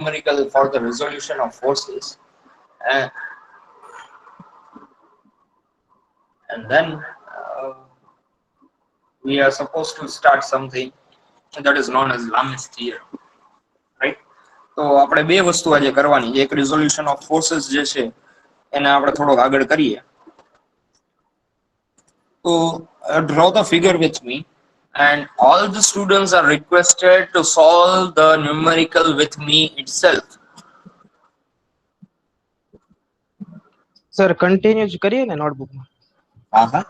numerical for the resolution of forces, and, and then we are supposed to start something that is known as Lam's theorem, right? તો આપણે બે વસ્તુ આજે કરવાની છે. એક રિઝોલ્યુશન ઓફ ફોર્सेस જે છે એને આપણે થોડોક આગળ કરીએ. તો draw the figure with me, and all the students are requested to solve the numerical with me itself. Sir continue જ કરીએ ને નોટબુકમાં. હા હા.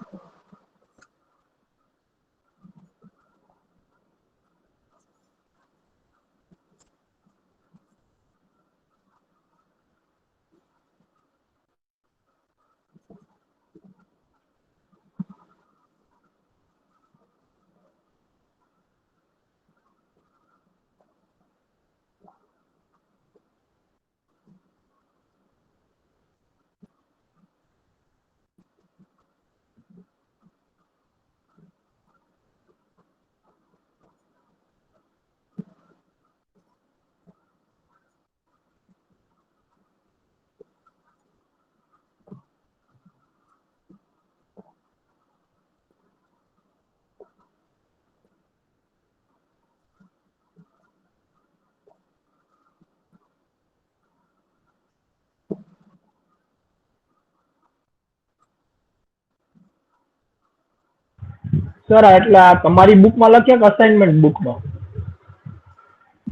સર એટલે આ તમારી બુકમાં લખ્યા કે અસાઇનમેન્ટ બુકમાં?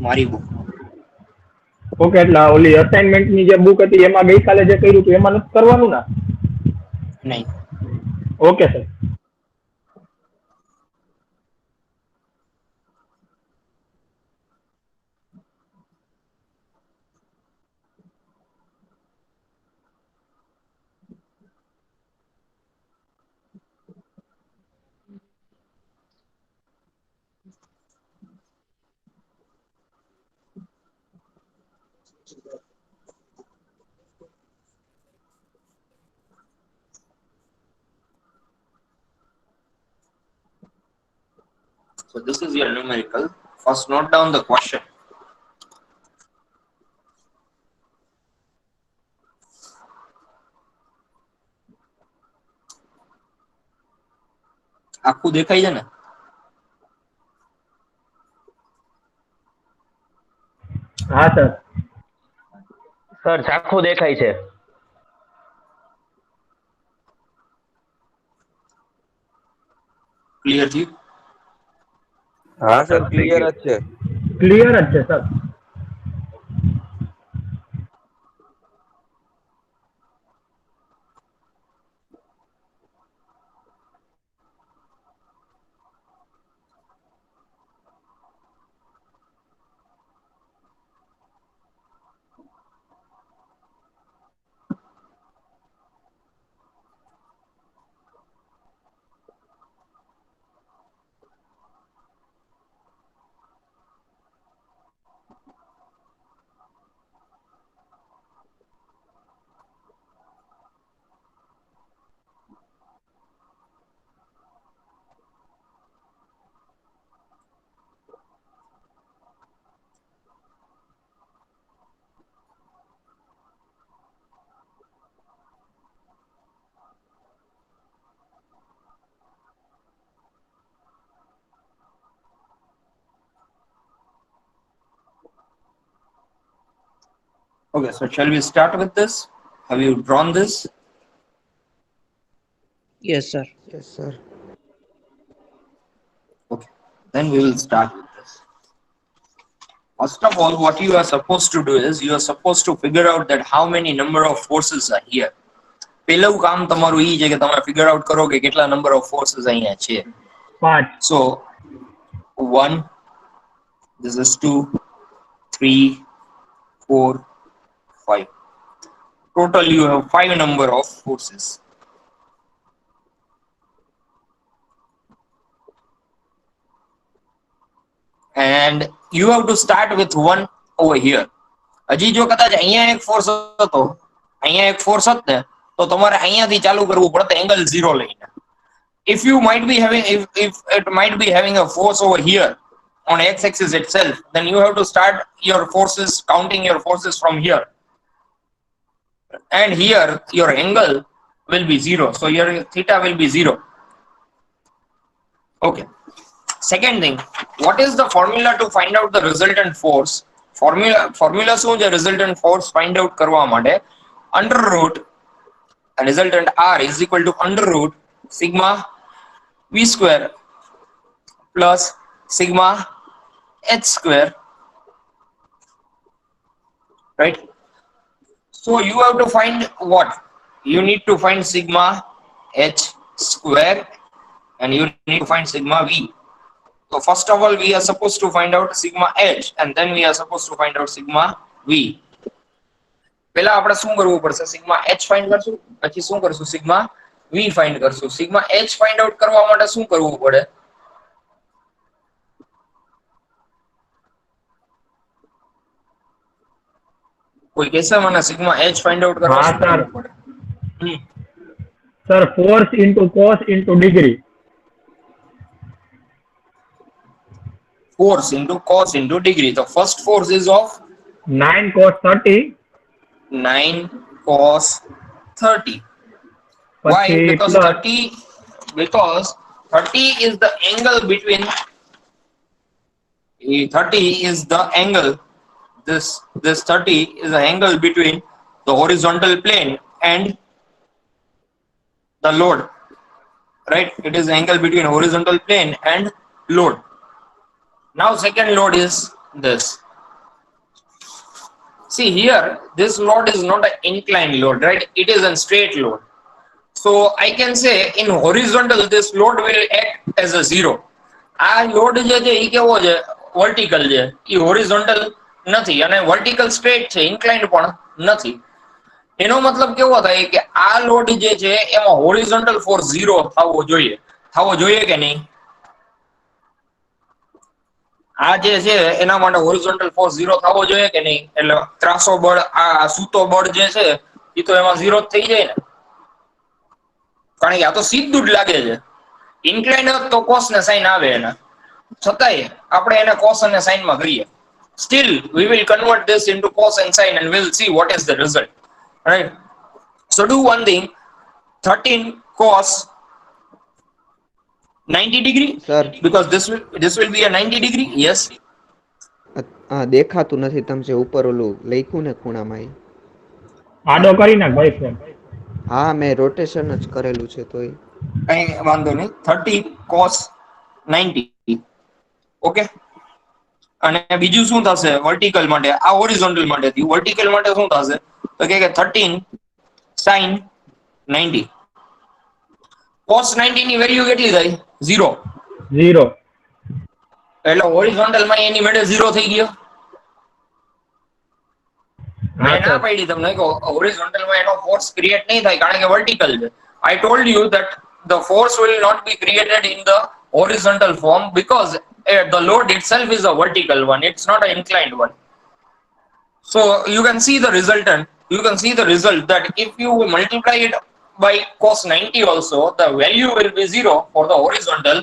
મારી બુક. ઓકે, એટલે ઓલી અસાઇનમેન્ટની જે બુક હતી એમાં ગઈકાલે જે કર્યું હતું એમાં નથી કરવાનું ને? નહીં. Okay sir. So this is your numerical. First note down the question. આખું દેખાય છે ને? હા સર. સર ઝાખું દેખાય છે. ક્લિયર થયું? હા સર ક્લિયર જ છે. ક્લિયર જ છે sir. Okay, so shall we start with this? Have you drawn this? Yes sir. Yes sir. Okay, then we will start with this. First of all, what you are supposed to do is you are supposed to figure out that how many number of forces are here. પહેલું કામ તમારું ઈ છે કે તમે figure out કરો કે કેટલા number of ફોર્सेस અહીંયા છે. 5. So 1, this is 2, 3, 4, 5. Total you have 5 number of forces. And you have to start with one over here. હજી જો કદાચ અહીંયા એક ફોર્સ હતો, અહીંયા એક ફોર્સ હતો ને, તો તમારે અહીંયાથી ચાલુ કરવું પડે એંગલ 0 લઈને. If you might be having, if it might be having a force over here, on x-axis itself, then you have to start your forces, counting your forces from here. And here your angle will be 0. So your theta will be 0. Okay. Second thing, what is the formula to find out the resultant force? Formula શું છે resultant force find out કરવા માટે? Under root resultant R is equal to under root sigma v square plus sigma h square, right? So you have to find what? You need to find sigma h square and you need to find sigma v. So first of all, we are supposed to find out sigma h and then we are supposed to find out sigma v. પહેલા આપણે શું કરવું પડશે? Sigma h find કરશું, પછી શું કરશું? Sigma v find કરશું. સિગ્મા h ફાઇન્ડ આઉટ કરવા માટે શું કરવું પડે? કોઈ કહેશે મને સિગ્મા h ફાઇન્ડ આઉટ કરવા હા શું સર. કરવું પડે? Sir force into cos into degree. Force into cos into degree. The first force is of 9 cos 30 9 cos 30. Why? પછી Because plus 30 is the angle between 30 is the angle, this 30 is the angle between the horizontal plane and the load, right? It is the angle between horizontal plane and load. Now second load is this. See here, this load is not an inclined load, right? It is a straight load. So I can say in horizontal this load will act as a 0. આ load જે છે ઈ કેવો છે? Vertical છે, ઈ horizontal નથી અને vertical straight છે, inclined પણ નથી. એનો મતલબ કેવો થાય કે આ લોડ જે છે એમાં હોરિઝોન્ટલ ફોર્સ 0 થવો જોઈએ કે નહીં? આ જે છે એના માટે હોરિઝોન્ટલ ફોર્સ 0 થવો જોઈએ કે નહીં? એટલે ત્રાસો બળ, આ સૂતો બળ જે છે ઈ તો એમાં 0 થઈ જાય ને, કારણ કે આ તો સીધું જ લાગે છે. ઇન્ક્લાઇન્ડ તો કોસ ને સાઇન આવે એના, છતાંય આપણે એને કોસ અને સાઇન માં કરીએ. Still we will convert this into cos and sin and we'll see what is the result, right? So do one thing, 13 cos 90 degree, sir because this will be a 90 degree. Yes, દેખાતું નથી. તમે જે ઉપર ઓલું લખ્યું ને ખૂણામાં એ. આડો કરી નાખ ભાઈ ફોન. હા મેં રોટેશન જ કરેલું છે તોય. કઈ વાંધો નહીં. 30 cos 90. ઓકે. અને બીજું શું થશે વર્ટિકલ માટે? આ હોરિઝોન્ટલ માટે થયું. વર્ટિકલ માટે શું થશે? તો કે 13 sin 90. cos 90 ની વેલ્યુ કેટલી થઈ? 0. 0. એટલે હોરિઝોન્ટલ માં એની મેળે 0 થઈ ગયો. હા મેં ના સર. પાડી તમને કે હોરિઝોન્ટલ માં એનો ફોર્સ ક્રિએટ નહીં થાય કારણ કે વર્ટિકલ છે. I told you that the force will not be created in the horizontal form because the load itself is a vertical one. It's not an inclined one. So you can see the resultant. You can see the result that if you multiply it by cos 90 also, the value will be 0 for the horizontal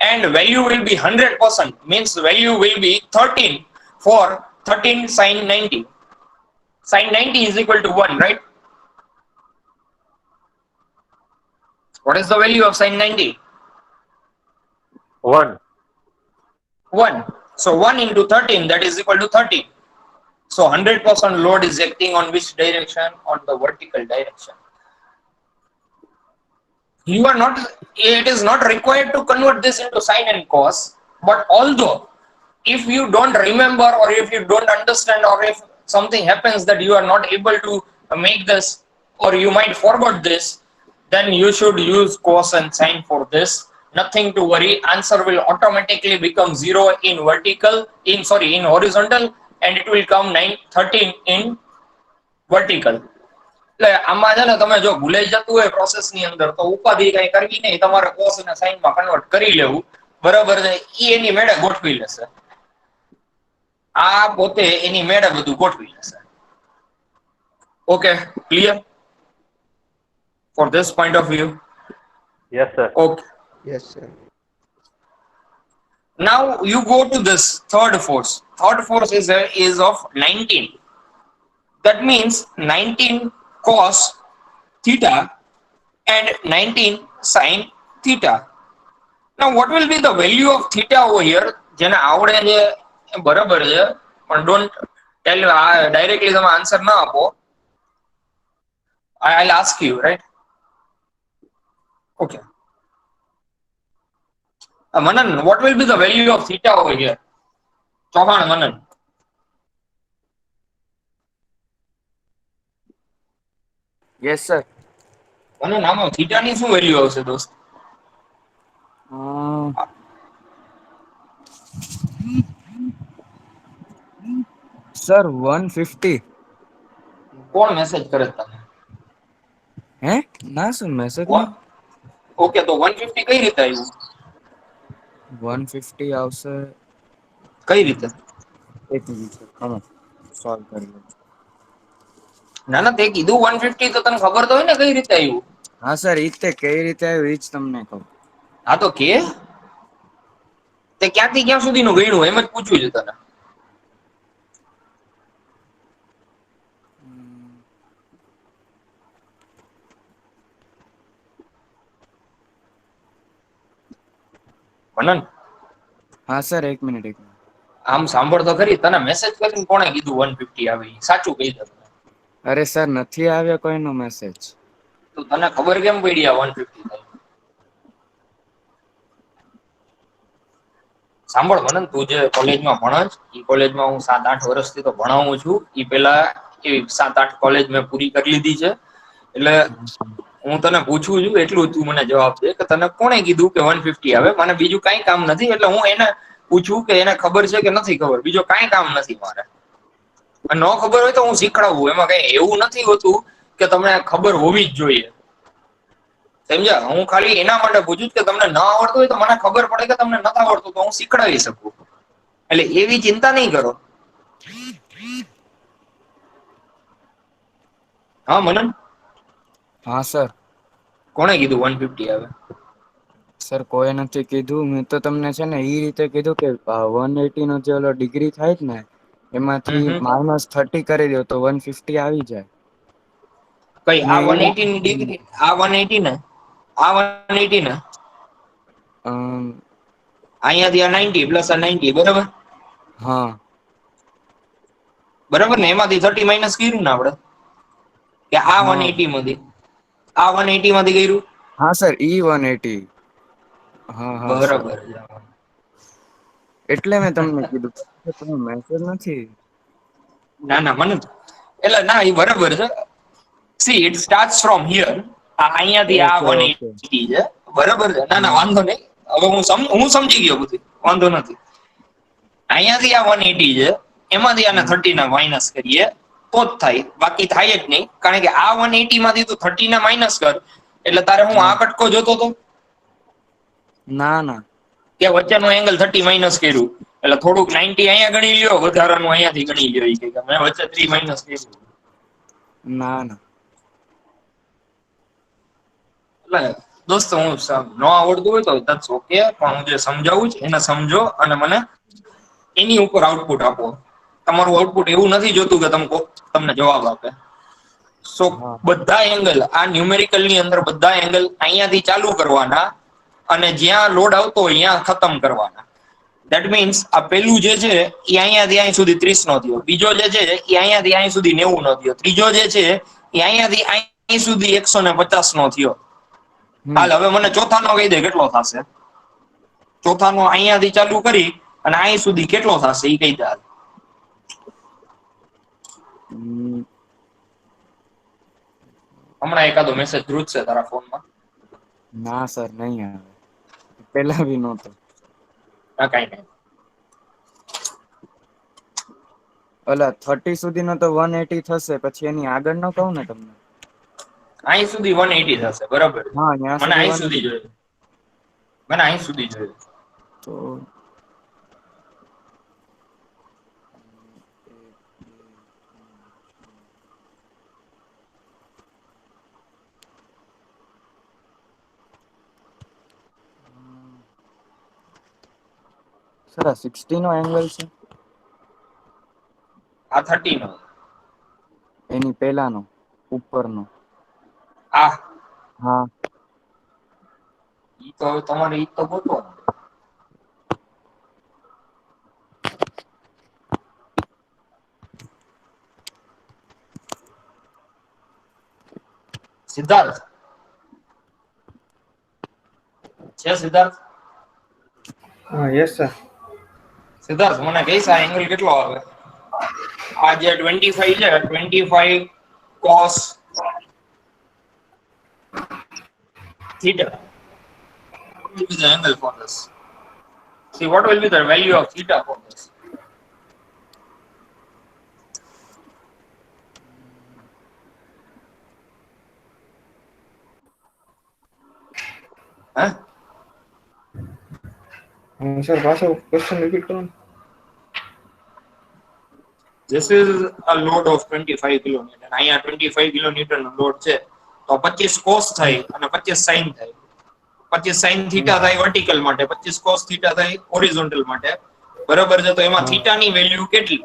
and value will be 100%. Means value will be 13 for 13 sin 90. Sin 90 is equal to 1, right? What is the value of sin 90? 1. 1. So 1 into 13, that is equal to 30. So 100% load is acting on which direction? On the vertical direction. You are not, it is not required to convert this into sin and cos, but although if you don't remember or if you don't understand or if something happens that you are not able to make this or you might forget this, then you should use cos and sin for this. Nothing to worry. Answer will automatically become 0 in horizontal and it will come 13 in vertical. એટલે આમાં છે ને તમે જો ભૂલાઈ જતું હોય process ની અંદર તો ઉપાધિ કઈ કરવી નહીં, તમારે કોસ અને સાઇન માં કન્વર્ટ કરી લેવું, બરાબર છે? ઈ એની મેળે ગોઠવી લેશે, આ પોતે એની મેળે બધું ગોઠવી લેશે. Okay, clear for this point of view? Yes, sir. Okay. Yes sir. Now you go to this third force. Third force is of 19. That means 19 cos theta and 19 sin theta. Now what will be the value of theta over here? જેને આવડે છે બરાબર છે, પણ don't tell directly તમે answer ના આપો. I'll ask you, right? Okay. Manan, what will be the value of theta over here? Chauhan, Manan. Yes sir. Manan, આમાં theta ની શું વેલ્યુ આવશે દોસ્ત? સર 150. કોણ મેસેજ કરે છે તને? હે ના સર મેસેજ નહીં. ઓકે, તો 150 કઈ રીતે આવ્યું? 150 આવશે. કઈ રીતે? એક મિનિટ સર, હમણાં સોલ્વ કરી લઉં. ના ના, તે કીધું 150 તો તને ખબર તો હોય ને કઈ રીતે આવ્યું? હા સર, ઈ જ તે કઈ રીતે આવ્યું ઈ જ તમને કહું. હા તો કે તે ક્યાંથી ક્યાં સુધીનું ગણ્યું એમ જ પૂછ્યું છે તને. મનન, હા સર, એક મિનિટ. આમ સાંભળ તો ખરી, તને મેસેજ કરીને કોણે કીધું 150 આવી? સાચું કહી દે. અરે સર, નથી આવ્યો કોઈનો મેસેજ. તો તને ખબર કેમ પડી આ 150 થાય? સાંભળ મનન, તું જે કોલેજમાં ભણસ એ કોલેજમાં હું 7-8 વર્ષથી તો ભણાવું છું. એ પેલા એ 7-8 કોલેજ મેં પૂરી કરી લીધી છે. એટલે હું તને પૂછું છું એટલું તું મને જવાબ દે કે તને કોણે કીધું કે 150 આવે. મને બીજું કાંઈ કામ નથી, એટલે હું એને પૂછું કે એને ખબર છે કે નથી ખબર. બીજો કાંઈ કામ નથી મારે. અને ન ખબર હોય તો હું શીખડાવું. એમાં કઈ એવું નથી હોતું કે તમને ખબર હોવી જ જોઈએ. સમજ્યા? હું ખાલી એના માટે પૂછું કે તમને ન આવડતું હોય તો મને ખબર પડે કે તમને નથી આવડતું, તો હું શીખડાવી શકું. એટલે એવી ચિંતા નહીં કરો. હા મનન, હા સર. કોણે કીધું 150 આવે? સર કોઈ નથી કીધું. મેં તો તમને છે ને ઈ રીતે કીધું કે 180 નો જે ઓલો ડિગ્રી થાય જ ને એમાંથી હમ. -30 કરી દો તો 150 આવી જાય. કઈ ને આ 180 ની ડિગ્રી? આ 180 ને આ 180 ને અહીંયાથી આ 90 પ્લસ આ 90, બરાબર? હા બરાબર ને? એમાંથી 30 માઇનસ કર્યું ને આપણે, કે આ હા 180 માંથી આ 180 માંથી કર્યું. હા સર, ઈ 180. હા હા સર, બરાબર. એટલે મેં તમને કીધું કે તમે મેસેજ નથી. ના ના મને એટલે ના, એ બરાબર છે. C it starts from here. અહીંયાથી આ ઓકે ઓકે 180 છે, બરાબર છે? ના ના, હા વાંધો નહીં. હવે હું સમજી ગયો બધું, વાંધો નથી. અહીંયાથી આ 180 છે, એમાંથી આને 30 ના માઇનસ કરીએ તો જ થાય, બાકી થાય જ નહીં. કારણ કે આ 180 માંથી તું 30 ના માઇનસ કર એટલે તારે હું હા આ કટકો જોતો તો ના ના કે વચ્ચેનું એંગલ 30 માઇનસ કર્યું એટલે થોડુંક 90 અહીંયા ગણી લ્યો, વધારાનું અહીંયાથી ગણી લ્યો. એ કે મેં વચ્ચે 3 માઇનસ કર્યું. ના ના એટલે દોસ્તો, હું ન આવડતું હોય તો ધટ્સ ઓકે, પણ હું જે સમજાવું છું એને સમજો અને મને એની ઉપર આઉટપુટ આપો. તમારું આઉટપુટ એવું નથી જોતું કે તમને જવાબ આપે. સો હા બધા એંગલ આ ન્યુમેરિકલ ની અંદર બધા એંગલ અહીંયાથી ચાલુ કરવાના અને જ્યાં લોડ આવતો હોય ત્યાં ખતમ કરવાના. ધેટ મીન્સ આ પેલું જે છે એ અહીંયાથી અહીં સુધી 30 નો થયો, બીજો જે છે એ અહીંયાથી અહીં સુધી 90 નો થયો, ત્રીજો જે છે એ અહીંયાથી અહીં સુધી 150 નો થયો. હમ હાલ હવે મને ચોથાનો કહી દે કેટલો થશે? ચોથાનો અહીંયાથી ચાલુ કરી અને અહીં સુધી કેટલો થશે એ કહી દે. હમ, હમણાં એકાદો મેસેજ ધ્રુજશે તારા ફોનમાં. ના સર, નહીં આવે. પેલા બી નહોતો. હા, કઈ નહીં. ઓલા 30 સુધીનો તો 180 થશે, પછી એની આગળ નો કહું ને તમને. અહીં સુધી 180 થશે, બરાબર છે? હા ત્યાં મને અહીં સુધી 180 જોઈએ. મને અહીં સુધી જોઈએ. તો સર આ 60 નો એંગલ છે આ 30 નો. એની પહેલાનો ઉપરનો. આ હા ઈ તો હવે તમારે ઈ તો ગોતવાનું. સિદ્ધાર્થ છે સિદ્ધાર્થ યસ સર. સિદ્ધાર્થ મને કહીશ આ એંગલ કેટલો આવે? આ જે 25 છે 25 cos theta. What will be the angle for this? See, what will be the value of theta for this? Huh? Sir પાછો ક્વેશ્ચન રિપીટ કરો ને. This is a load of 25 kilonewton. અહીંયા 25 kilonewton નો load છે તો 25 cos થાય અને 25 sin થાય. 25 sin theta થાય વર્ટિકલ માટે, 25 cos theta થાય હોરિઝોન્ટલ માટે. બરાબર છે? તો એમાં થીટા ની વેલ્યુ કેટલી?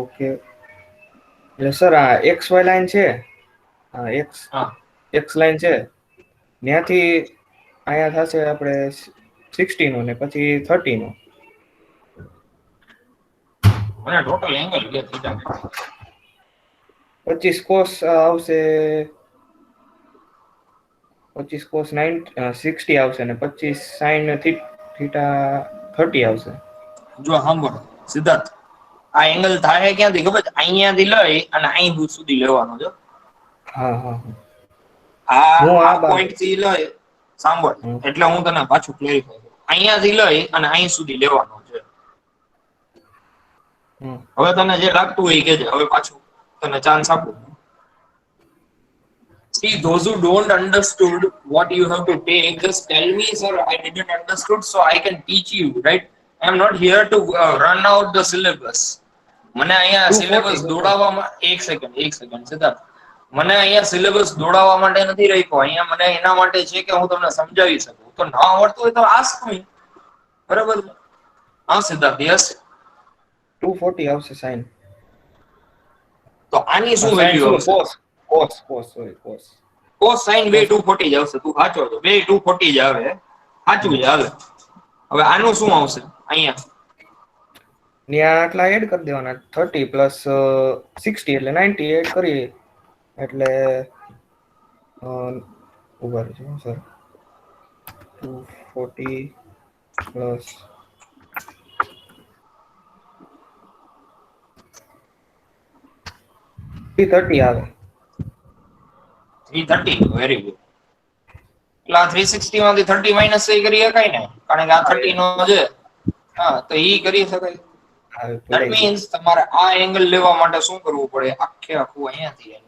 ઓકે એટલે સર આ એક્સ વાય લાઈન છે, આ હા એક્સ લાઈન છે, ત્યાંથી અહીંયા થશે આપણે 60 નો ને પછી 30 નો. મને ટોટલ એંગલ કે થીટા 25 કોસ આવશે, 25 કોસ 60 આવશે ને 25 સાઈન થીટા 30 આવશે. જો સાંભળો સિદ્ધાર્થ, આ એંગલ થાય ક્યાંથી ખબર છે? અહીંયાથી લઈ અને અહીં સુધી લેવાનો છે. હા હા આ હું આ પોઈન્ટ થી લઈ સાંભળ, એટલે હું તને પાછું ક્લેરિફાય કરું. અહીંયાથી લઈ અને અહીં સુધી લેવાનો છે. હવે તને જે લાગતું હોય કે હવે પાછું તને ચાન્સ આપું. See, those who don't understood what you have to take, just tell me, sir, I didn't understood, so I can teach you, right? I am not here to run out the syllabus. મને અહીંયા syllabus દોડાવવામાં એક second Siddharth, મને અહીંયા syllabus દોડાવવા માટે નથી રાખ્યો. અહીંયા મને એના માટે છે કે હું તમને સમજાવી શકું. તો ના આવડતું હોય તો આસ્ક મી. બરાબર? હા સિદ્ધાર્થ, યસ. 240 આવશે સાઈન. તો આની શું વેલ્યુ આવશે? કોસ સાઈન બે 240 જ આવશે. તું સાચો છો, બે 240 જ આવે, સાચું જ આવે. હવે આનું શું આવશે? અહીંયા ત્યાં આટલા એડ કરી દેવાના, 30 પ્લસ 60 એટલે 90 એડ કરીએ એટલે ઉભા રહેજો સર, 240 પ્લસ 330 આવે. 330, વેરી ગુડ. એટલે આ 360 માંથી 30 માઇનસ કરી શકાય ને, કારણ કે આ 30 નો છે. હા, તો ઈ કરી શકાય. That means તમારે આ એંગલ લેવા માટે શું કરવું પડે? આખે આખું અહીંયાથી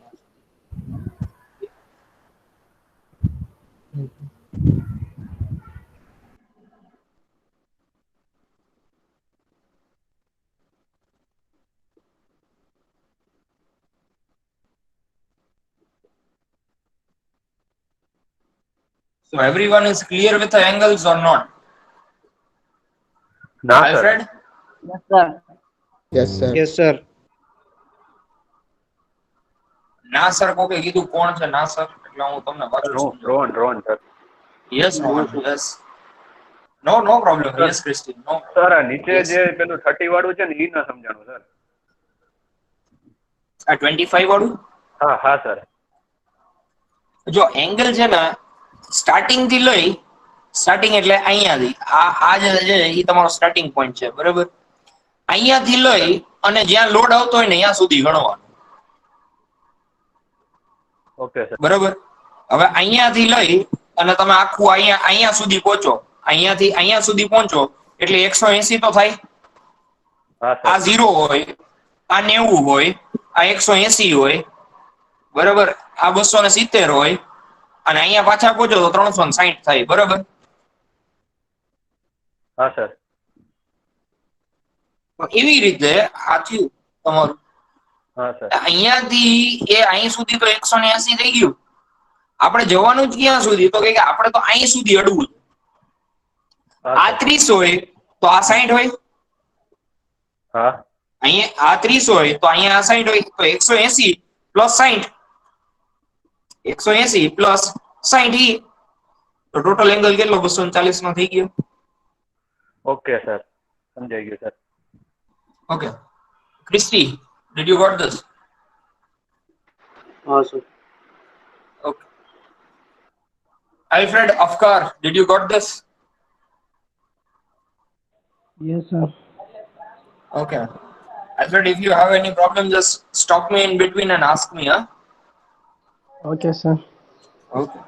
So everyone is clear with the angles or not? ના સર. Alfred? Yes sir. ના સર કોકે કીધું કોણ છે ના સર? એટલે હું તમને પાછું સમજાવું. Rohan sir. Yes, Rohan, yes. No problem. Yes, Christine. No. Sir આ નીચે Yes. જે પેલું 30 વાળું છે ને ઈ ના સમજાણું સર. આ 25 વાળું? હા હા સર. જો એંગલ છે ને, સ્ટાર્ટિંગ થી લઈ, સ્ટાર્ટિંગ એટલે અહીંયાથી આ જે છે એ તમારો સ્ટાર્ટિંગ પોઈન્ટ છે, બરાબર? અહીંયાથી લઈ અને જ્યાં લોડ આવતો હોય ને ત્યાં સુધી ગણવાનું. Okay sir. બરાબર? હવે અહીંયાથી લઈ અને તમે આખું અહીંયા સુધી પહોંચો, અહીંયાથી અહીંયા સુધી પહોંચો એટલે 180 તો થાય. હા આ સર. 0 હોય, આ 90 હોય, આ 180 હોય, બરાબર? આ 270 હોય અને અહીંયા પાછા પહોંચો તો 360 થાય, બરાબર? હા સર. તો એવી રીતે આ થયું તમારું. હા સર. અહીંયાથી એ અહીં સુધી તો 180 થઈ ગયું. આપણે જવાનું જ ક્યાં સુધી? તો કે આપણે તો અહીં સુધી અડવું છે. હા આ સર 30 હોય તો આ 60 હોય, હા અહીંયા આ 30 હોય તો અહીંયા આ 60 હોય, તો 180 પ્લસ 60, 180 પ્લસ 60 ઈ, તો ટોટલ એંગલ કેટલો? 240 નો થઈ ગયો. ઓકે સર, સમજાઈ ગયું sir. Okay. Christy, did you got this? Sir. Okay. Alfred, Afkar, did you got this? Yes, sir. Okay. Alfred, if you have any problem, just stop me in between and ask me, huh? Okay, sir. Okay.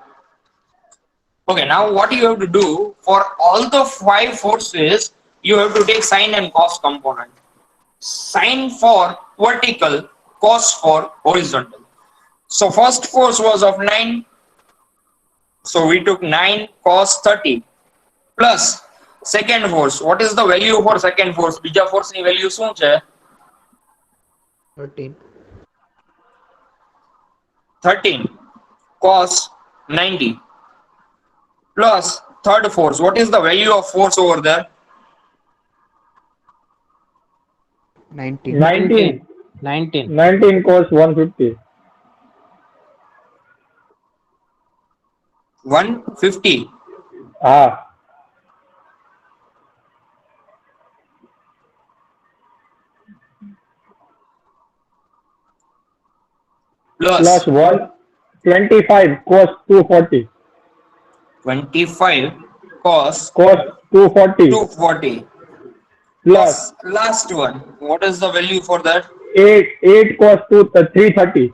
Okay, now what you have to do, for all the 5 forces, you have to take sine and cos component. Sine for vertical, cos for horizontal. So first force was of 9. So we took 9 cos 30 plus second force. What is the value for second force? બીજા force ની value શું છે? 13. 13 cos 90 plus third force. What is the value of force over there? 19. 19 cos 150. 150 હા plus plus 125 cos 240. 25 cos Cos 240 240 plus last one. What is the value for that? 8 cos 330.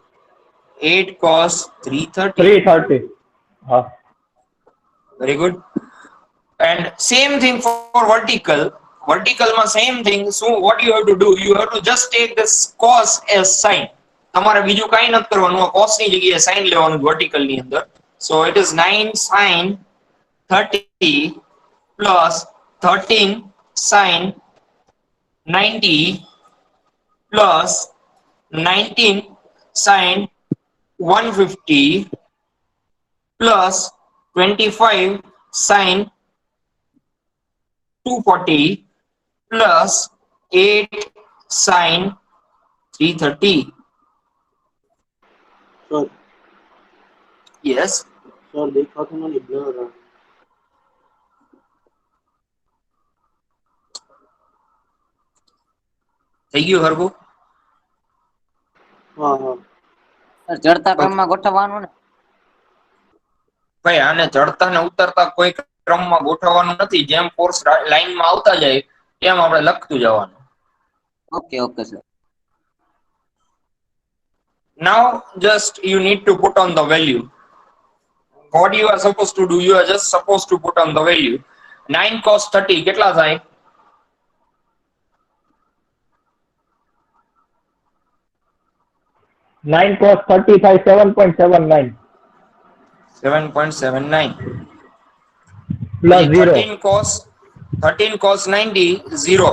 8 cos 330. 330. હા Very good. And same thing for vertical. Vertical ma same thing. So what you have to do? You have to just take this cos as sine. તમારે બીજું કાંઈ નથી કરવાનું. cos ની જગ્યાએ sin લેવાનું vertical ની અંદર. So it is 9 sin 30 plus 13 sin 90 plus 19 sin 150 plus 25 sin 240 plus 8 sin 330. Sir, Yes. sir, દેખાતું નથી blur. થઈ ગયું હરગુ? હા હા. ચડતા ક્રમમાં ગોઠવવાનું ને? ભાઈ આને ચડતા ને ઉતરતા કોઈ ક્રમમાં ગોઠવવાનું નથી. જેમ ફોર્સ લાઈનમાં આવતા જાય તેમ આપણે લખતું જવાનું. Okay okay sir. Now just you need to put on the value. What you are supposed to do? You are just supposed to put on the value. 9 cos 30 કેટલા થાય? 9 cos 30 થાય 7.79 7.79 plus 0 13 cos 90 0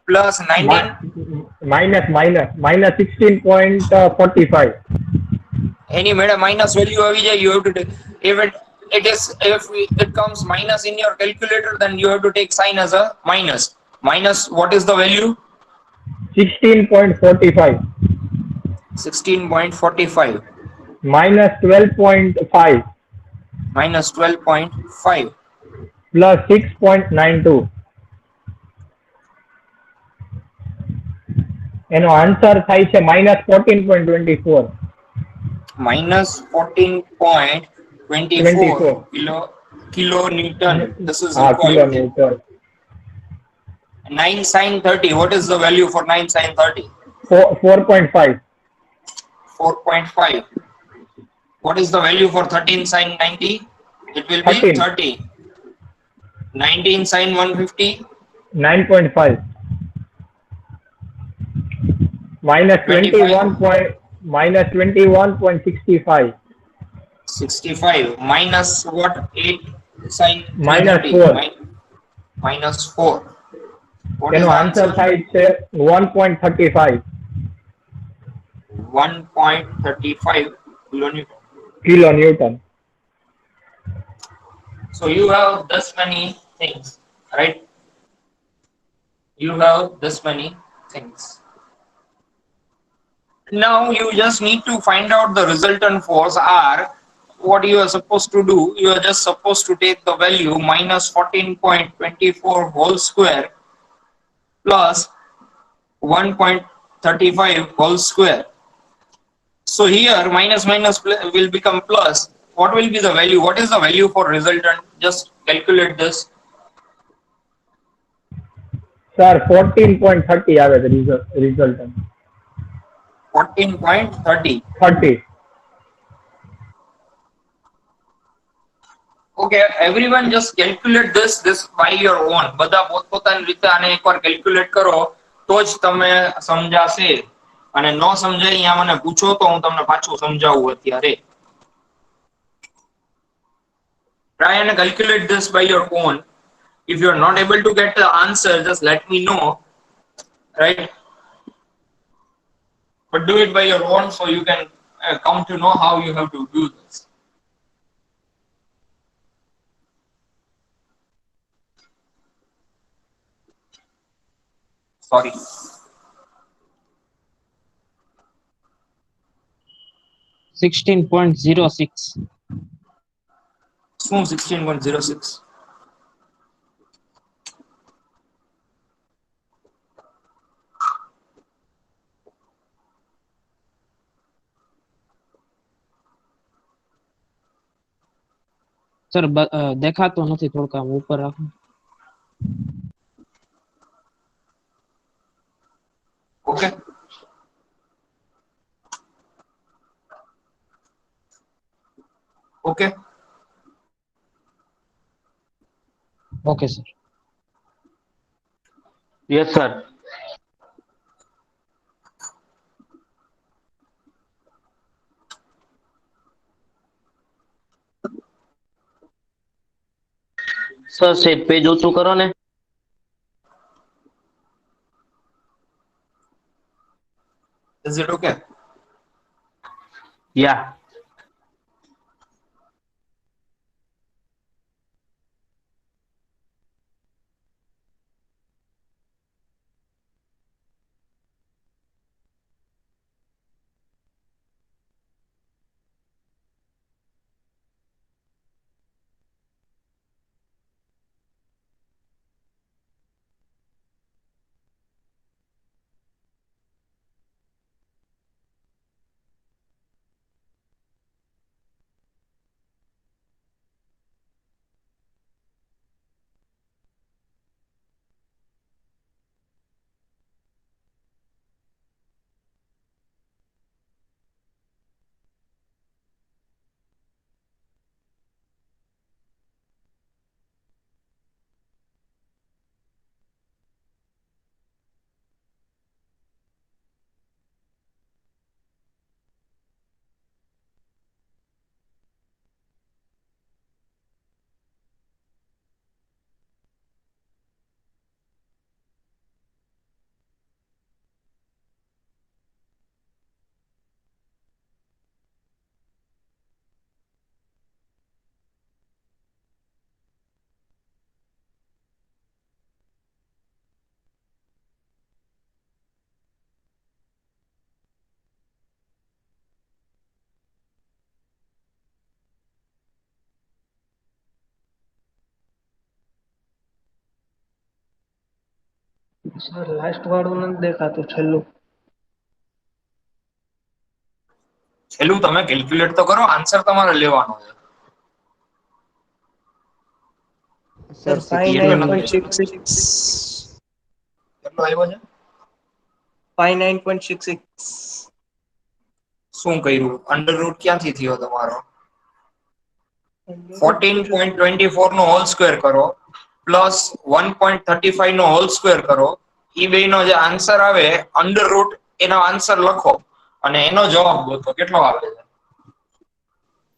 plus 19 minus 16.45. any madam minus value આવી જાય. You have to take, if it comes minus in your calculator, then you have to take sign as a minus. What is the value? 16.45 16.45 minus 12.5 minus 12.5 plus 6.92. એનો answer થાય છે minus 14.24. minus 14.24 kilo Newton. This is હા required. Kilometre. 9 sin 30. What is the value for 9 sin 30? 4.5. 4.5. What is the value for 13 sin 90? It will be 13. 30. 19 sin 150. 9.5 minus 25. 21.65 65 minus what? 8 sin Minus 330. 4. Minus 4. What is એનો the answer answer? થાય છે 1.35. 1.35 kilonewton. Kilo newton. So you have this many things, right? You have this many things. Now you just need to find out the resultant force R. What you are supposed to do, you are just supposed to take the value minus 14.24 whole square plus 1.35 whole square. So here minus minus will become plus. What will be the value? What is the value for resultant? Just calculate this. Sir 14.30 આવે છે resultant. 14.30. 30. Okay, everyone just calculate this by your own. બધા પોતપોતાની રીતે આને એકવાર calculate કરો તો જ તમે સમજાશે. અને ન સમજાય અહીંયા મને પૂછો તો હું તમને પાછું સમજાવું અત્યારે. Try and calculate this by your own. If you are not able to get the answer, just let me know, right? But do it by your own so you can come to know how you have to do this. Sorry. $16.06. શું 16.06? Sir દેખાતો નથી, થોડુંક આમ ઉપર રાખો. Okay. Okay. Okay sir. Yes sir. Sir set page ઓછું કરો ને. Is it okay? Yeah. Sir last વાળું નથી દેખાતું, છેલ્લું. છેલ્લું તમે કેલ્ક્યુલેટ તો કરો, આન્સર તમારે લેવાનો છે. સર 59.66. કેટલો આવ્યો છે? 59.66. શું કર્યું? અંડર રૂટ ક્યાંથી થયો તમારો? 14.24 નો હોલ સ્ક્વેર કરો પ્લસ 1.35 નો હોલ સ્ક્વેર કરો. ઈ બેયનો જે આન્સર આવે અંડર રૂટ એનો આન્સર લખો અને એનો જવાબ ગોતો કેટલો આવે છે.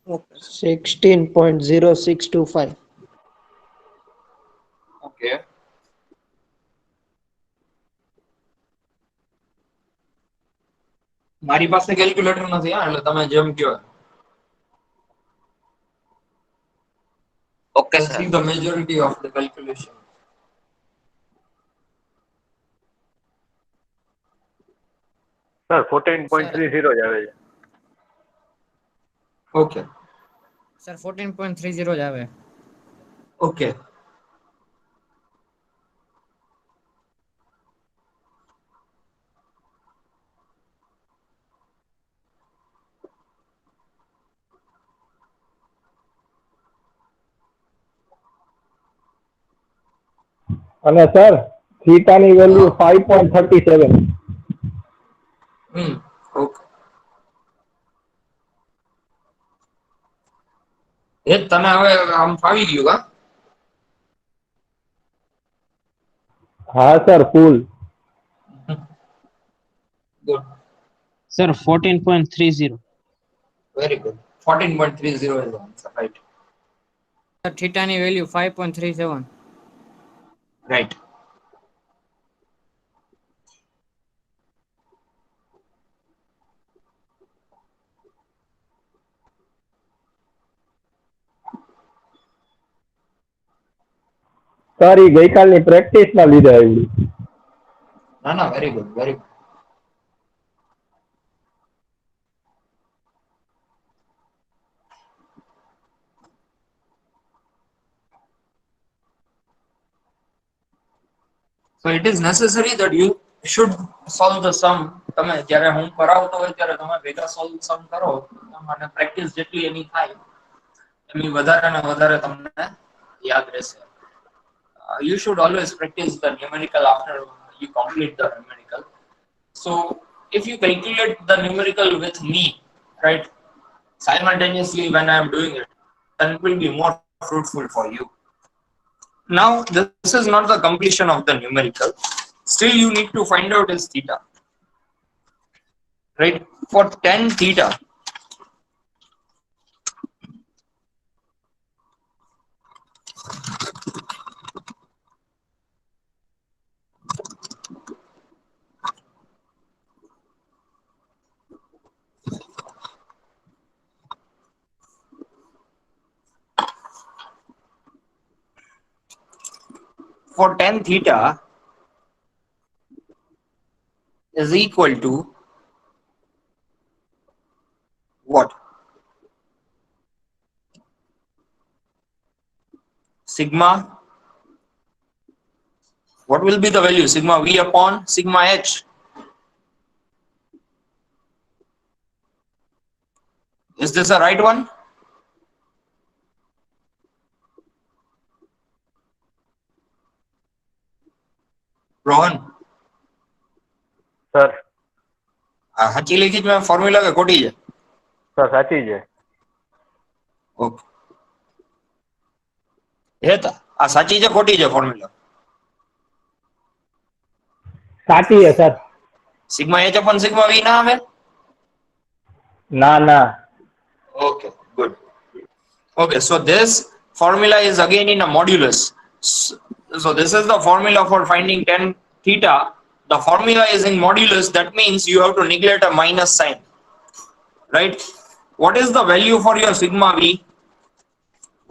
16.0625. ઓકે. મારી પાસે કેલ્ક્યુલેટર નથી હા, એટલે તમે જેમ કહો. can see the majority of the calculation. Sir 14.30 જ આવે છે. Okay. સર 14.30 જ આવે. Okay. અને સર થીટાની વેલ્યુ 5.37. Okay. એ તને હવે આમ ફાવી ગયું કા? હા sir full. Good. Sir 14.30. Very good. 14.30 is the answer, right? Sir થીટાની વેલ્યુ 5.37. Right. સર એ ગઈકાલની પ્રેક્ટિસના લીધે આવ્યું. No, very good, very good. So it is necessary that you should solve the sum. તમે જ્યારે હું કરાવતો હોય ત્યારે તમે ભેગા solve sum કરો અને પ્રેક્ટિસ જેટલી એની થાય એની વધારે ને વધારે તમને યાદ રહેશે. You should always practice the numerical after you complete the numerical. So if you calculate the numerical with me, right, simultaneously when I am doing it, then it will be more fruitful for you. Now this is not the completion of the numerical. Still you need to find out is theta. Right? For tan theta, is equal to what? Sigma. What will be the value? Sigma v upon sigma h. Is this a right one? Rohan, sir સાચી લીખી મેં formula કે ખોટી છે? Sir સાચી છે. Okay. Heta આ સાચી છે ખોટી છે ફોર્મ્યુલા? સાચી છે sir. Sigma h upon sigma v ના આવે? ના ના. Okay, good. Okay, so this formula is again in a modulus. So this is the formula for finding tan theta. The formula is in modulus. That means you have to neglect a minus sign. Right? What is the value for your sigma v?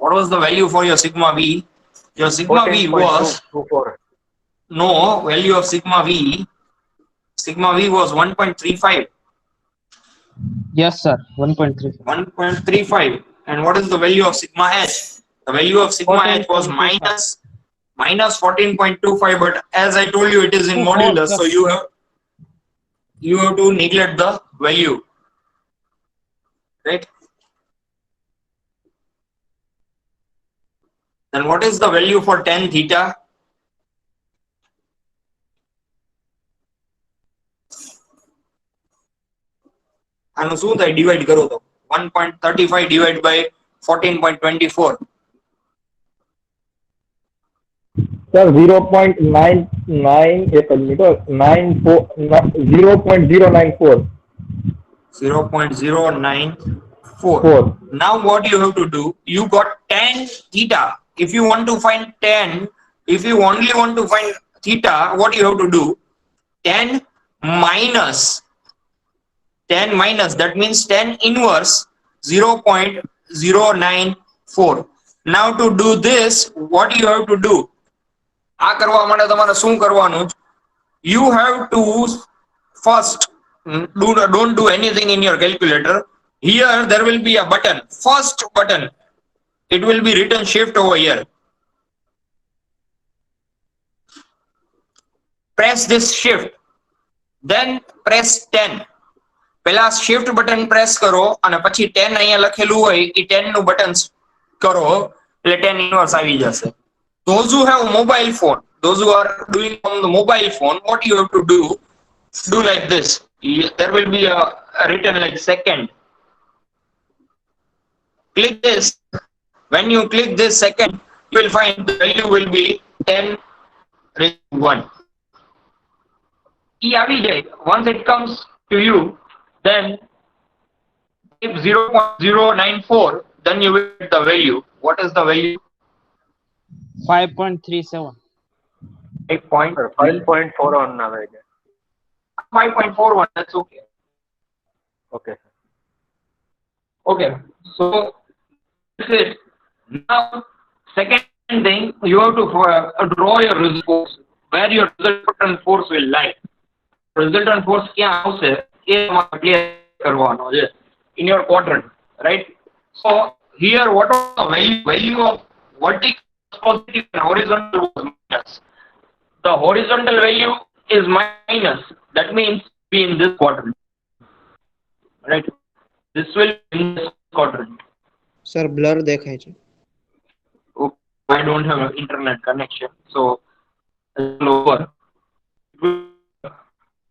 What was the value for your sigma v? Your sigma v was 14.24. no value of sigma v. Sigma v was 1.35. Yes, sir. 1.35. 1.35. And what is the value of sigma h? The value of sigma h was 14.25. minus 14.25. But as I told you, it is in modulus, so you have to neglect the value, right? Then what is the value for tan theta? આનું શું થાય divide કરો તો 1.35 divided by 14.24. Sir 0.99 એક minute 0.094. 0.094. Now what you have to do, you got tan theta. If you want to find tan, if you only want to find theta, what you have to do, tan minus, that means tan inverse 0.094. Now to do this, what you have to do? આ કરવા માટે તમારે શું કરવાનું? You have to first don't do anything in your calculator. Here there will be a button. First button. It will be written shift over here. Press this shift. Then press 10. પહેલા shift button press કરો અને પછી 10 અહીંયા લખેલું હોય એ 10 નું button કરો એટલે 10 inverse આવી જશે. Those who have mobile phone, those who are doing on the mobile phone, what you have to do like this. There will be a written like second. Click this. When you click this second, you will find the value will be 10 raised to 1. Once it comes to you, then if 0.094, then you will get the value. What is the value? 5.37. 5.41 આવે છે. 5.41, that's okay. Okay. Okay, so this is now second thing, you have to draw your result where your resultant force will lie. Resultant force ક્યાં આવશે એ તમારે clear કરવાનો છે in your quadrant, right? So here what are the value of vertical positive and horizontal was minus. The horizontal value is minus, that means be in this quadrant, right? This will be in this quadrant. Sir blur દેખાય છે. I don't have an internet connection, so it's lower.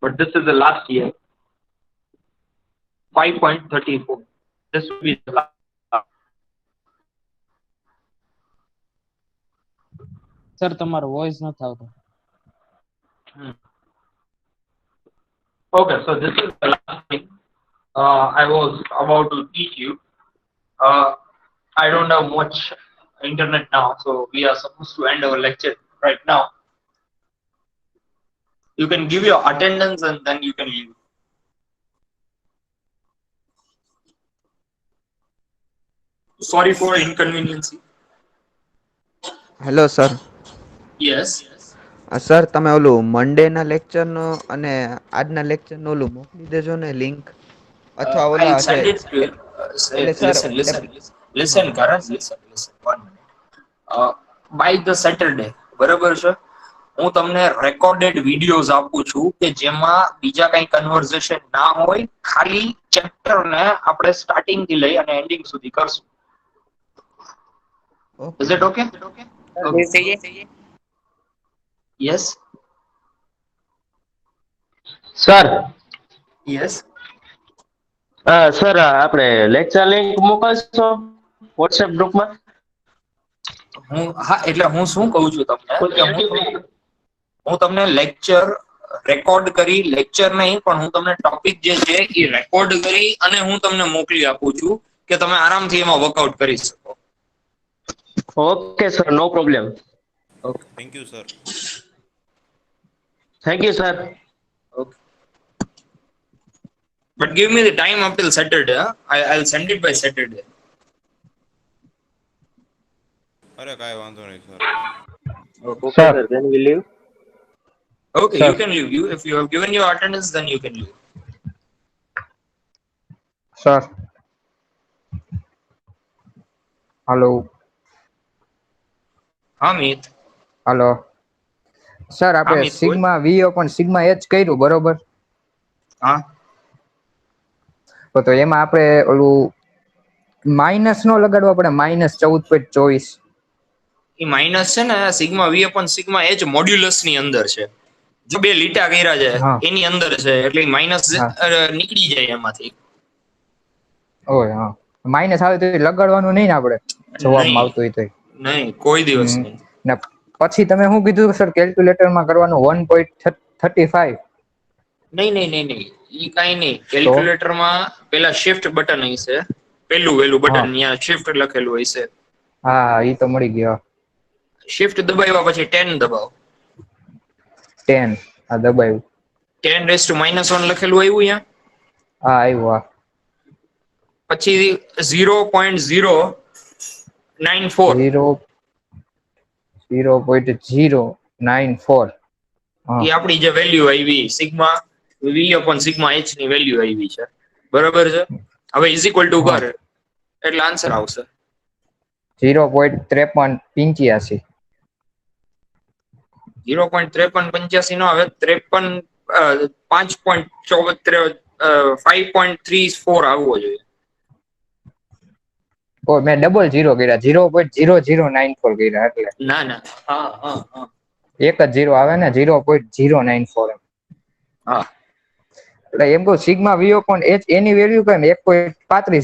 But this is the last year. 5.34. This will be the last. Sir તમારો voice નથી આવતો. Okay, so this is the last thing I was about to teach you. I don't have much internet now, so we are supposed to end our lecture right now. You can give your attendance and then you can leave. Sorry for inconvenience. Hello sir. Yes. Sir તમે ઓલું મંડેના લેક્ચરનો અને આજના લેક્ચરનો ઓલું મોકલી દેજો ને link અથવા ઓલા I'll send it to you. એટલે sir Listen, Karan, listen. 1 minute. By the Saturday, બરાબર છે, હું તમને રેકોર્ડેડ વિડિયોઝ આપું છું કે જેમાં બીજા કઈ કન્વર્ઝેશન ના હોય, ખાલી ચેપ્ટર ને આપણે સ્ટાર્ટિંગ થી લઈ અને એન્ડિંગ સુધી કરશું. Is it okay? Yes. Sir Yes. Sir આપણે લેક્ચર લિંક મોકલશો વોટ્સએપ ગ્રુપમાં? હા, એટલે હું શું કહું છું તમને કે હું તમને લેક્ચર રેકોર્ડ કરી, લેક્ચર નહીં પણ હું તમને ટોપિક જે છે એ રેકોર્ડ કરી અને હું તમને મોકલી આપું છું કે તમે આરામથી એમાં વર્કઆઉટ કરી શકો. Okay sir, no problem. Okay, thank you sir. Thank you sir. okay. But give me the time up till Saturday. Huh? I'll send it by Saturday. અરે કાંઈ વાંધો નહીં sir. Okay sir, then we leave. Okay, Sir. you can leave. If you have given your attendance, then you can leave. Sir hello હા મિત. Hello sir આપણે અમિત, બોલ. Sigma વી open sigma H કર્યું બરોબર, હા, તો એમાં આપણે ઓલું માઇનસ નો લગાડવા પડે, -14.24. એ માઇનસ છે ને sigma V upon sigma H modulus ની અંદર છે. જો બે લીટા કર્યા છે હા. એની અંદર છે એટલે માઇનસ હા. નીકળી જાય એમાંથી. ઓય હા, માઇનસ આવે તો એ લગાડવાનું નહીં ને આપણે, જવાબમાં નહીં. આવતું હોય તો. નહીં, કોઈ દિવસ હમ. નહીં. ને પછી તમે શું કીધું સર કેલ્ક્યુલેટરમાં કરવાનું 1.35? નહીં નહીં નહીં નહીં, ઈ કાઈ નહીં. કેલ્ક્યુલેટરમાં પેલા શિફ્ટ બટન હશે, પેલું વેલું બટન, ત્યાં શિફ્ટ લખેલું હશે. હા ઈ તો મળી ગયો. શિફ્ટ દબાવ્યા પછી 10 દબાવો. 10 આ દબાયું. 10⁻⁻1 લખેલું આવ્યું અહીંયા. હા આવ્યું. હા પછી 0.0 0.94. 0.094. હા એ આપણી જે વેલ્યુ આવી sigma V upon sigma H ની વેલ્યુ આવી છે, બરાબર છે. હવે ઇઝ ઇક્વલ ટુ હા કર એટલે આન્સર આવશે 0.5385. 0.5385 નો હવે 53 5.74 5.34 આવવો જોઈએ. ઓ મેં ડબલ ઝીરો કર્યા 0.0094 કર્યા એટલે ના ના, હા હા હા એક જ ઝીરો આવે ને 0.094. હા. એટલે એમ કહું સિગ્મા વીઓ પણ એની વેલ્યુ કેમ 1.35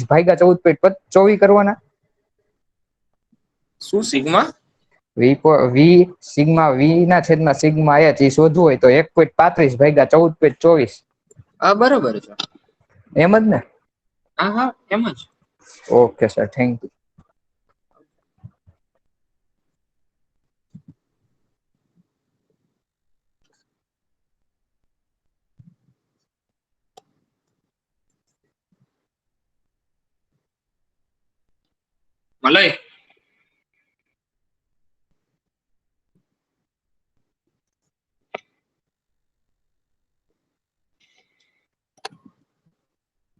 ભાગ્યા 14.24 કરવાના. શું સિગ્મા? વી સિગ્મા વી ના છેદમાં સિગ્મા એચ ઈ શોધવું હોય તો 1.35 ભાગ્યા 14.24. હા બરાબર છે. એમ જ ને? હા હા એમ જ. Okay sir, thank you. મલય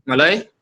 મલય